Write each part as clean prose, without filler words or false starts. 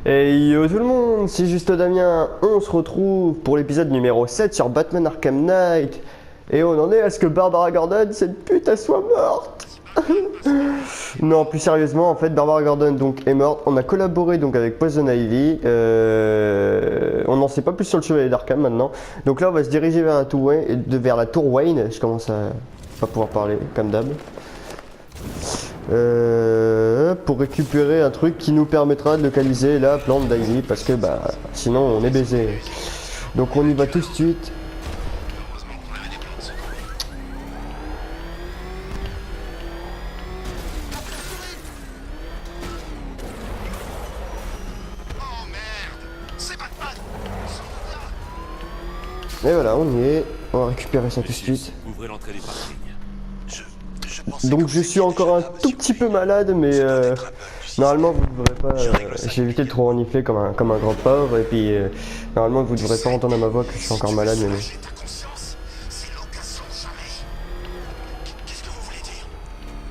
Et yo tout le monde, c'est juste Damien, on se retrouve pour l'épisode numéro 7 sur Batman Arkham Knight. Et on en est à ce que Barbara Gordon, cette pute, elle soit morte. Non, plus sérieusement, en fait, Barbara Gordon donc, est morte. On a collaboré donc avec Poison Ivy. On n'en sait pas plus sur le Chevalier d'Arkham maintenant. Donc là, on va se diriger vers la tour Wayne. Je commence à pas pouvoir parler, comme d'hab. Pour récupérer un truc qui nous permettra de localiser la plante d'Ivy parce que bah sinon on est baisé. Donc on y va tout de suite. Et voilà, on y est. On va récupérer ça tout de suite. Ouvrez l'entrée du parking. Donc je suis encore un tout petit peu malade, mais normalement vous ne devrez pas. J'ai évité de trop renifler comme un grand pauvre, et puis normalement vous ne devrez pas entendre à ma voix que je suis encore malade. Mais... Qu'est-ce que vous voulez dire?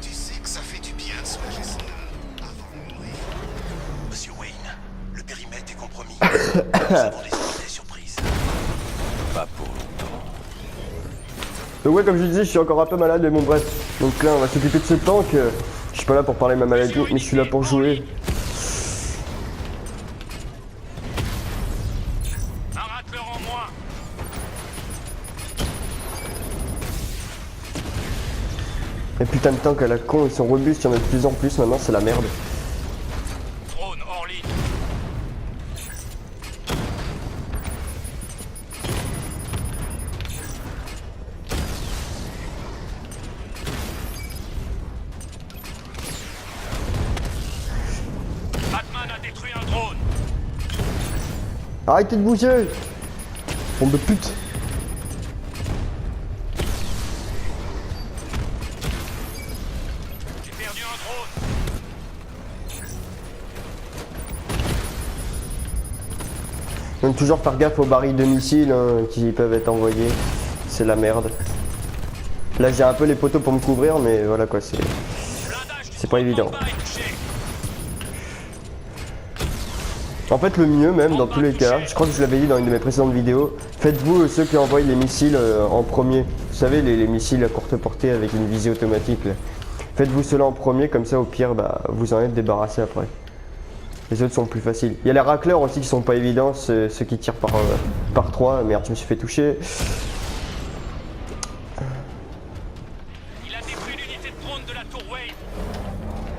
Tu sais que ça fait du bien de soulager son avant de mourir. Monsieur Wayne, le périmètre est compromis. Nous avons des idées surprises. Pas pour longtemps. Donc ouais, comme je disais, je suis encore un peu malade, mais bon bref. Donc là on va s'occuper de ce tank. Je suis pas là pour parler de ma maladie, mais je suis là pour jouer. Un racleur en moins. Et putain de tanks à la con, ils sont robustes, il y en a de plus en plus maintenant, c'est la merde. Drone hors ligne. Batman a détruit un drone. Arrêtez de bouger! Bombe de pute! J'ai perdu un drone. Donc toujours faire gaffe aux barils de missiles hein, qui peuvent être envoyés. C'est la merde. Là j'ai un peu les poteaux pour me couvrir, mais voilà quoi, c'est pas évident. En fait le mieux même dans tous les cas, je crois que je l'avais dit dans une de mes précédentes vidéos, faites-vous ceux qui envoient les missiles en premier. Vous savez les missiles à courte portée avec une visée automatique là. Faites-vous cela en premier, comme ça au pire bah, vous en êtes débarrassé après. Les autres sont plus faciles. Il y a les racleurs aussi qui sont pas évidents, ceux qui tirent par 3. Merde, je me suis fait toucher. Il a détruit l'unité de drone de la tour Wayne.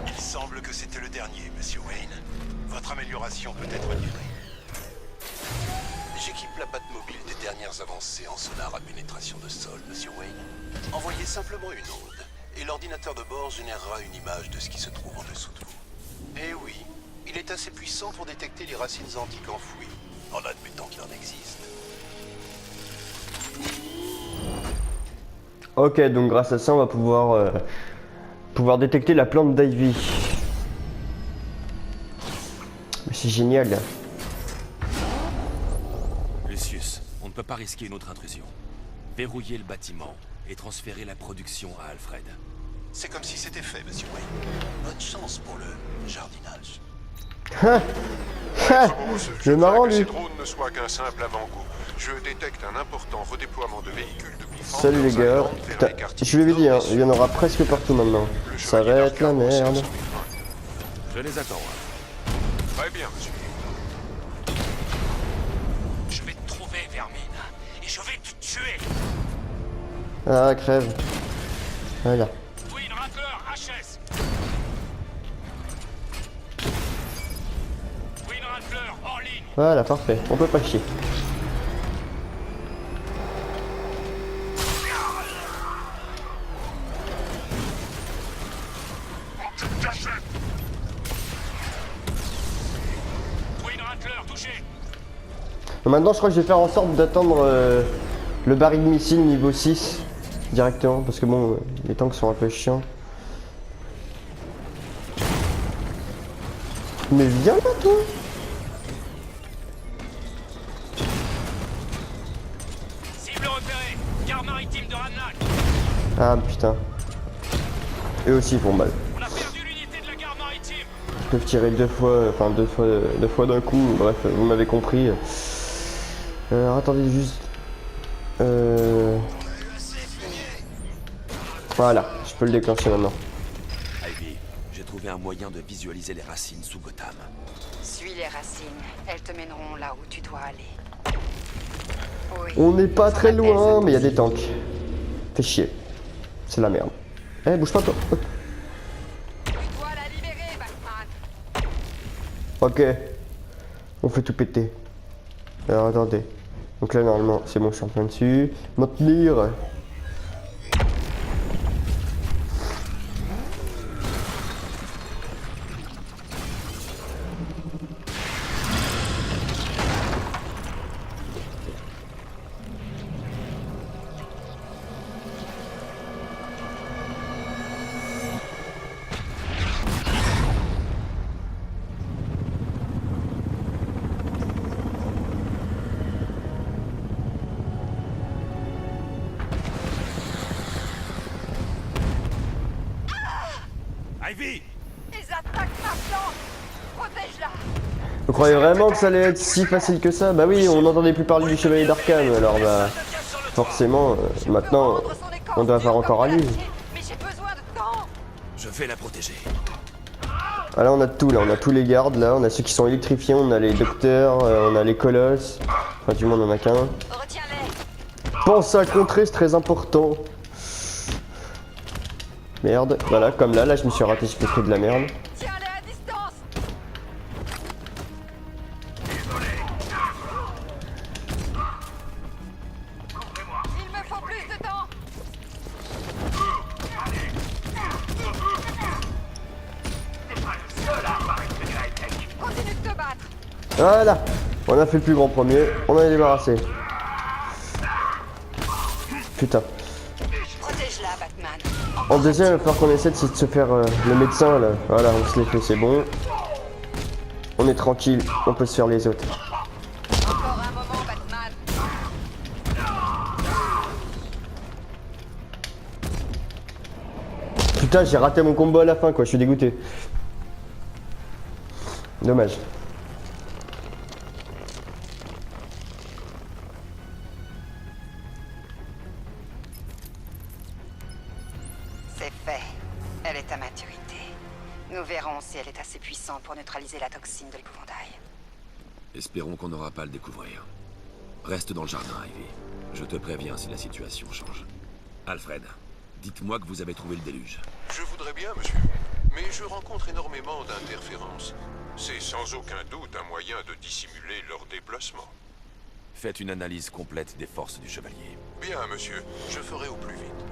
Il semble que c'était le dernier, monsieur Wayne. Votre amélioration peut être livrée. J'équipe la Batmobile des dernières avancées en sonar à pénétration de sol, monsieur Wayne. Envoyez simplement une onde, et l'ordinateur de bord générera une image de ce qui se trouve en dessous de vous. Et oui, il est assez puissant pour détecter les racines antiques enfouies, en admettant qu'il en existe. Ok, donc grâce à ça on va pouvoir détecter la plante d'Ivy. Mais c'est génial. Lucius, on ne peut pas risquer une autre intrusion. Verrouillez le bâtiment et transférer la production à Alfred. C'est comme si c'était fait, monsieur Wayne. Bonne chance pour le jardinage. C'est marrant lui. Ces drones ne soient qu'un simple avant-goût. Je détecte un important redéploiement de véhicules de défense. Salut les gars. Putain, je lui avais dit, hein, il y en aura presque partout maintenant. Ça va être la merde. Je les attends. Hein. Très bien, monsieur. Je vais te trouver, Vermine, et je vais te tuer. Ah, crève. Voilà. Twin Rattler HS. Twin Rattler hors ligne. Voilà, parfait. On peut pas chier. Twin Rattler touché. Maintenant, je crois que je vais faire en sorte d'attendre le baril de missile niveau 6 directement. Parce que bon, les tanks sont un peu chiants. Mais viens là, toi! Cible repérée. Gare maritime de Ranlac. Ah putain. Eux aussi ils font mal. On a perdu l'unité de la gare maritime. peuvent tirer deux fois d'un coup. Bref, vous m'avez compris. Alors attendez juste. Voilà, je peux le déclencher maintenant. Ivy, j'ai trouvé un moyen de visualiser les racines sous Gotham. Suis les racines. Elles te mèneront là où tu dois aller. Oui, On n'est pas ça très m'appelle loin, ça. mais il y a des tanks. Fais chier. C'est la merde. Eh, bouge pas toi. Tu dois la libérer, Batman. Ok. On fait tout péter. Alors attendez. Donc là normalement c'est bon, je suis en plein dessus. Maintenir. Ivy! Ils attaquent maintenant. Protège-la. Vous croyez vraiment que ça allait être si facile que ça? Bah oui, on n'entendait plus parler du chevalier d'Arkham, alors bah forcément, maintenant on doit faire encore à lui. Mais j'ai besoin de temps. Je vais la protéger. Ah là on a tout, là on a tous les gardes, là on a ceux qui sont électrifiés, on a les docteurs, on a les colosses. Enfin du moins on en a qu'un. Retiens-les. Pense à contrer, c'est très important. Merde, voilà, comme là je me suis raté, j'ai fait de la merde. Tiens-les à distance. Il me faut plus de temps. Continue de te battre. Voilà, on a fait le plus grand premier, on en est débarrassé. Putain. Protège-la, Batman. En deuxième, il va falloir qu'on essaie de se faire le médecin là. Voilà, on se les fait, c'est bon. On est tranquille, on peut se faire les autres. Encore un moment, Batman. Putain, j'ai raté mon combo à la fin quoi, je suis dégoûté. Dommage. C'est fait. Elle est à maturité. Nous verrons si elle est assez puissante pour neutraliser la toxine de l'épouvantail. Espérons qu'on n'aura pas à le découvrir. Reste dans le jardin, Ivy. Je te préviens si la situation change. Alfred, dites-moi que vous avez trouvé le déluge. Je voudrais bien, monsieur. Mais je rencontre énormément d'interférences. C'est sans aucun doute un moyen de dissimuler leur déplacement. Faites une analyse complète des forces du chevalier. Bien, monsieur. Je ferai au plus vite.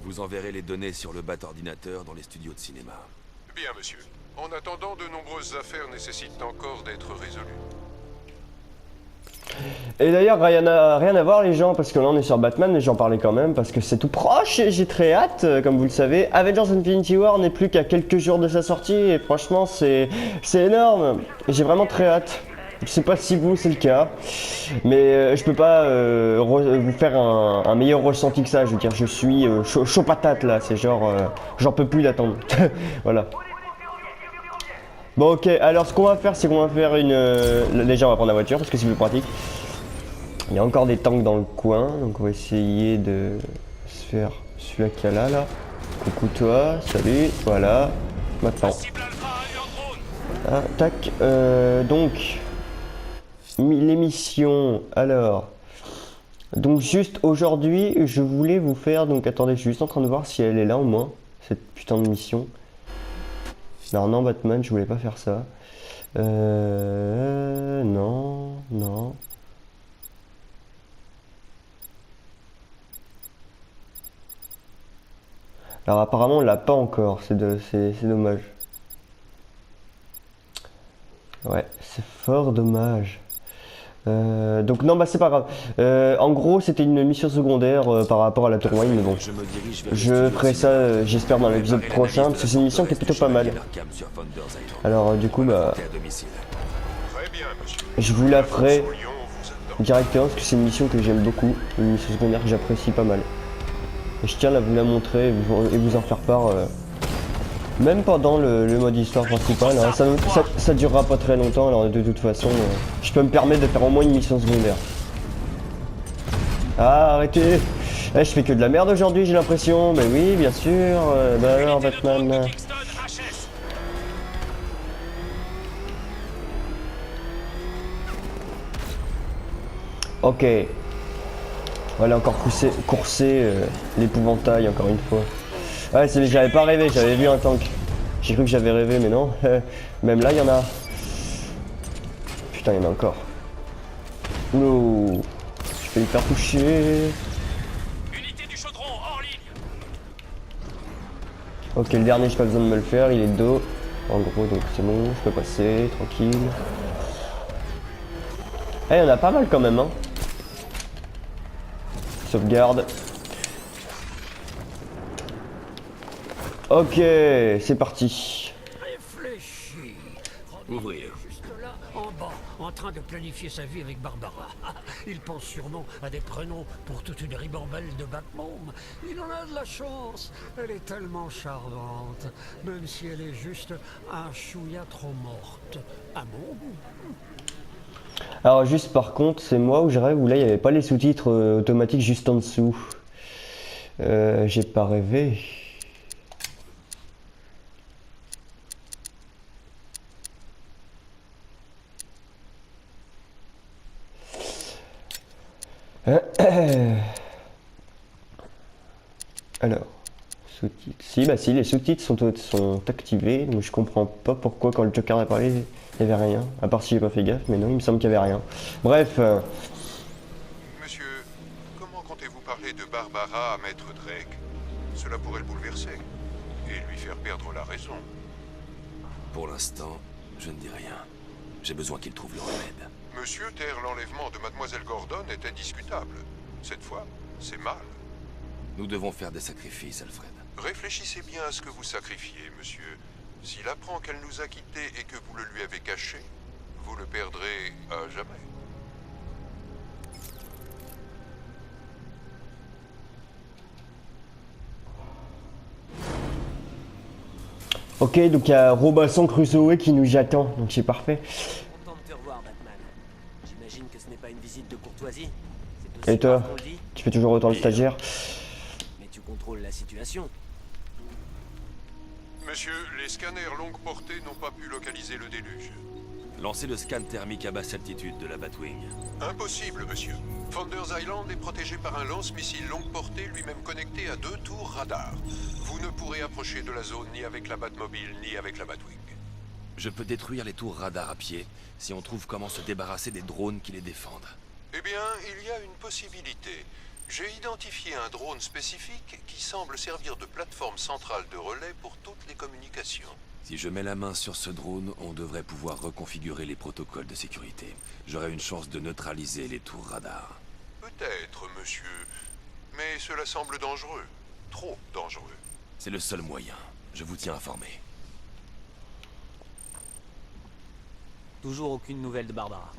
Vous enverrez les données sur le bat-ordinateur dans les studios de cinéma. Bien, monsieur. En attendant, de nombreuses affaires nécessitent encore d'être résolues. Et d'ailleurs, rien à voir les gens, parce que là on est sur Batman, mais j'en parlais quand même, parce que c'est tout proche et j'ai très hâte, comme vous le savez. Avengers Infinity War n'est plus qu'à quelques jours de sa sortie, et franchement c'est énorme. J'ai vraiment très hâte. Je sais pas si vous c'est le cas, mais je peux pas vous faire un meilleur ressenti que ça. Je veux dire, je suis chaud patate là, c'est genre, j'en peux plus d'attendre. Voilà. Bon ok, alors ce qu'on va faire, c'est qu'on va faire déjà on va prendre la voiture parce que c'est plus pratique. Il y a encore des tanks dans le coin, donc on va essayer de se faire celui-là qu'il y a là. Coucou toi, salut, voilà. Maintenant. Ah, tac, donc les missions, alors. Donc juste aujourd'hui, je voulais vous faire, donc attendez, je suis juste en train de voir si elle est là au moins, cette putain de mission. Non, Batman, je voulais pas faire ça. Non. Alors apparemment on l'a pas encore, c'est dommage. Ouais, c'est fort dommage. Donc non, bah c'est pas grave. En gros, c'était une mission secondaire par rapport à la Tour Wayne, mais bon. Je ferai ça, j'espère, dans l'épisode prochain, parce que c'est une mission qui est plutôt pas mal. Alors du coup, bah, Très bien, monsieur. je vous la ferai Sourions, vous attend. directement, parce que c'est une mission que j'aime beaucoup, une mission secondaire que j'apprécie pas mal. Et je tiens à vous la montrer et vous en faire part Même pendant le mode histoire principal, hein, ça durera pas très longtemps, alors de toute façon, je peux me permettre de faire au moins une mission secondaire. Ah, arrêtez! Je fais que de la merde aujourd'hui, j'ai l'impression. Mais oui, bien sûr. Bah alors, Batman. Ok. Voilà, encore courser l'épouvantail, encore une fois. Ouais, j'avais pas rêvé, j'avais vu un tank. J'ai cru que j'avais rêvé, mais non. Même là, il y en a. Putain, il y en a encore. Oulou. Je vais lui faire toucher. Ok, le dernier, j'ai pas besoin de me le faire, il est de dos. En gros, donc c'est bon, je peux passer, tranquille. Eh, il y en a pas mal quand même, hein. Sauvegarde. Ok, c'est parti. Réfléchis. Ouvrir. Juste là, en bas, en train de planifier sa vie avec Barbara. Il pense sûrement à des prénoms pour toute une ribambelle de Batman. Il en a de la chance. Elle est tellement charmante, même si elle est juste un chouïa trop morte. À mon goût. Alors juste par contre, c'est moi où je rêve où là il n'y avait pas les sous-titres automatiques juste en dessous. J'ai pas rêvé. Alors, sous-titres. Si, bah si, les sous-titres sont activés, donc je comprends pas pourquoi quand le Joker a parlé, il n'y avait rien. À part si j'ai pas fait gaffe, mais non, il me semble qu'il n'y avait rien. Bref. Monsieur, comment comptez-vous parler de Barbara à Maître Drake? Cela pourrait le bouleverser et lui faire perdre la raison. Pour l'instant, je ne dis rien. J'ai besoin qu'il trouve le remède. Monsieur, taire l'enlèvement de Mademoiselle Gordon est indiscutable. Cette fois, c'est mal. Nous devons faire des sacrifices, Alfred. Réfléchissez bien à ce que vous sacrifiez, monsieur. S'il apprend qu'elle nous a quittés et que vous le lui avez caché, vous le perdrez à jamais. Ok, donc il y a Robinson Crusoe qui nous attend, donc c'est parfait. Content de te revoir, Batman. J'imagine que ce n'est pas une visite de courtoisie. C'est Et aussi toi, grave qu'on le dit, tu fais toujours autant le stagiaire? mais tu contrôles la situation. Monsieur, les scanners longue portée n'ont pas pu localiser le déluge. Lancez le scan thermique à basse altitude de la Batwing. Impossible, monsieur. Founders Island est protégé par un lance-missile longue portée lui-même connecté à 2 tours radar. Vous ne pourrez approcher de la zone ni avec la Batmobile ni avec la Batwing. Je peux détruire les tours radar à pied si on trouve comment se débarrasser des drones qui les défendent. Eh bien, il y a une possibilité. J'ai identifié un drone spécifique qui semble servir de plateforme centrale de relais pour toutes les communications. Si je mets la main sur ce drone, on devrait pouvoir reconfigurer les protocoles de sécurité. J'aurai une chance de neutraliser les tours radar. Peut-être, monsieur. Mais cela semble dangereux. Trop dangereux. C'est le seul moyen. Je vous tiens informé. Toujours aucune nouvelle de Barbara.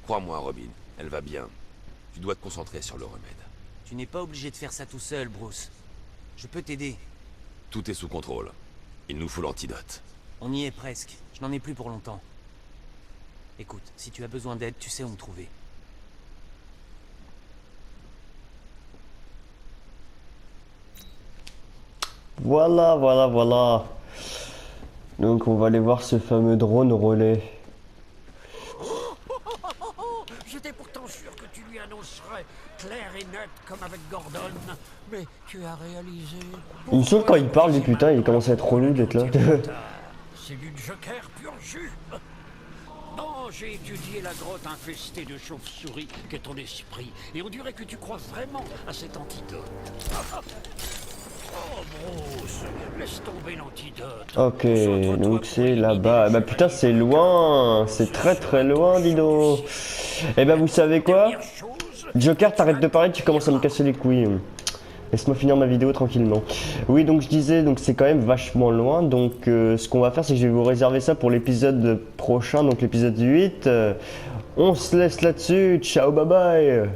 Crois-moi, Robin, elle va bien. Tu dois te concentrer sur le remède. Tu n'es pas obligé de faire ça tout seul, Bruce. Je peux t'aider. Tout est sous contrôle. Il nous faut l'antidote. On y est presque. Je n'en ai plus pour longtemps. Écoute, si tu as besoin d'aide, tu sais où me trouver. Voilà, voilà, voilà. Donc on va aller voir ce fameux drone relais. J'étais pourtant sûr que tu lui annoncerais clair et net comme avec Gordon. Mais tu as réalisé... Il me semble quand il parle, les putains, il commence à être relou d'être là. C'est du Joker pur jus. Non, j'ai étudié la grotte infestée de chauves-souris qu'est ton esprit. Et on dirait que tu crois vraiment à cet antidote. Oh Bruce, laisse tomber l'antidote. Ok, donc c'est là-bas. Bah putain, c'est loin. C'est très très loin, dis donc. Eh ben vous savez quoi? Joker, t'arrêtes de parler, tu commences à me casser les couilles. Laisse-moi finir ma vidéo tranquillement. Oui, donc je disais, donc c'est quand même vachement loin. Donc ce qu'on va faire, c'est que je vais vous réserver ça pour l'épisode prochain, donc l'épisode 8. On se laisse là-dessus. Ciao, bye bye.